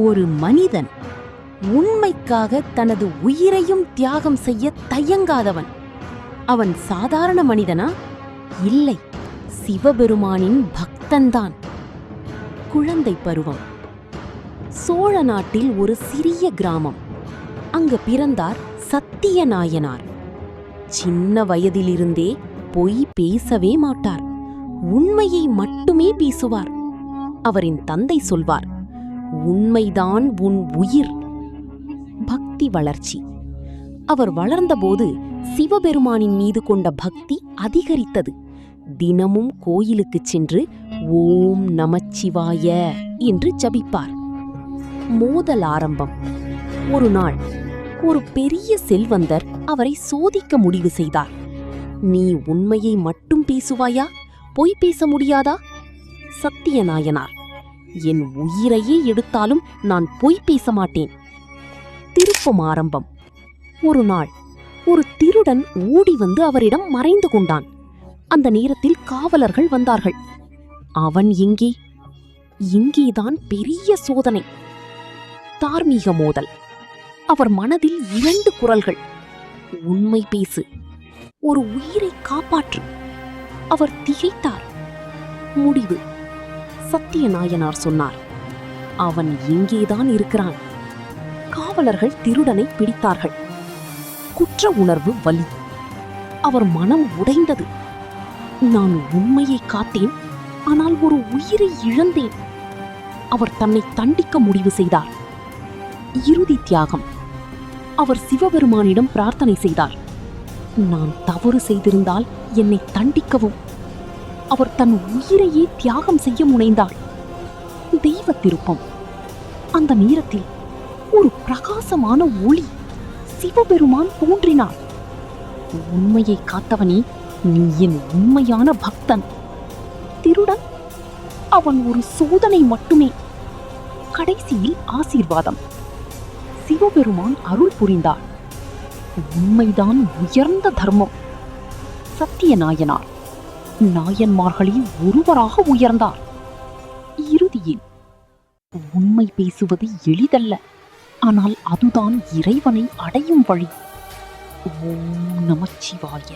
ஒரு மனிதன் உண்மைக்காக தனது உயிரையும் தியாகம் செய்ய தயங்காதவன். அவன் சாதாரண மனிதனா? இல்லை, சிவபெருமானின் பக்தன்தான். குழந்தை பருவம். சோழ நாட்டில் ஒரு சிறிய கிராமம். அங்கு பிறந்தார் சத்திய நாயனார். சின்ன வயதிலிருந்தே பொய் பேசவே மாட்டார். உண்மையை மட்டுமே பேசுவார். அவரின் தந்தை சொல்வார், உண்மைதான் உன் உயிர். பக்தி வளர்ச்சி. அவர் வளர்ந்தபோது சிவபெருமானின் மீது கொண்ட பக்தி அதிகரித்தது. தினமும் கோயிலுக்குச் சென்று ஓம் நமச்சிவாய என்று ஜபிப்பார். மோதல் ஆரம்பம். ஒரு நாள் ஒரு பெரிய செல்வந்தர் அவரை சோதிக்க முடிவு செய்தார். நீ உண்மையை மட்டும் பேசுவாயா, பொய் பேச முடியாதா? சத்தியநாயனார், என் உயிரையே எடுத்தாலும் நான் பொய் பேச மாட்டேன். திருப்பம் ஆரம்பம். ஒரு நாள் ஒரு திருடன் ஓடி வந்து அவரிடம் மறைந்து கொண்டான். அந்த நேரத்தில் காவலர்கள் வந்தார்கள். அவன் எங்கே? இங்கேதான் பெரிய சோதனை. தார்மீக மோதல். அவர் மனதில் 2 குரல்கள். உண்மை பேசு, ஒரு உயிரை காப்பாற்று. அவர் திகைத்தார். முடிவு. சத்தியநாயனார் சொன்னார், அவன் இங்கேதான் இருக்கிறான். காவலர்கள் திருடனை பிடித்தார்கள். குற்ற உணர்வு வலி. அவர் மனம் உடைந்தது. நான் உண்மையை காத்தேன், ஆனால் ஒரு உயிரை இழந்தேன். அவர் தன்னை தண்டிக்க முடிவு செய்தார். இறுதி தியாகம். அவர் சிவபெருமானிடம் பிரார்த்தனை செய்தார், நான் தவறு செய்திருந்தால் என்னை தண்டிக்கவும். அவர் தன் உயிரையே தியாகம் செய்ய முனைந்தார். தெய்வ திருப்பம். அந்த நேரத்தில் ஒரு பிரகாசமான ஒளி சிவபெருமான் தோன்றினார். உண்மையை காத்தவனே, நீ என் உண்மையான பக்தன். திருடன், அவன் ஒரு சோதனை மட்டுமே. கடைசியில் ஆசீர்வாதம். சிவபெருமான் அருள் புரிந்தார். உண்மைதான் உயர்ந்த தர்மம். சத்தியநாயனார் நாயன்மார்களில் ஒருவராக உயர்ந்தார். இறுதியில், உண்மை பேசுவது எளிதல்ல, ஆனால் அதுதான் இறைவனை அடையும் வழி. ஓம் நமச்சிவாய.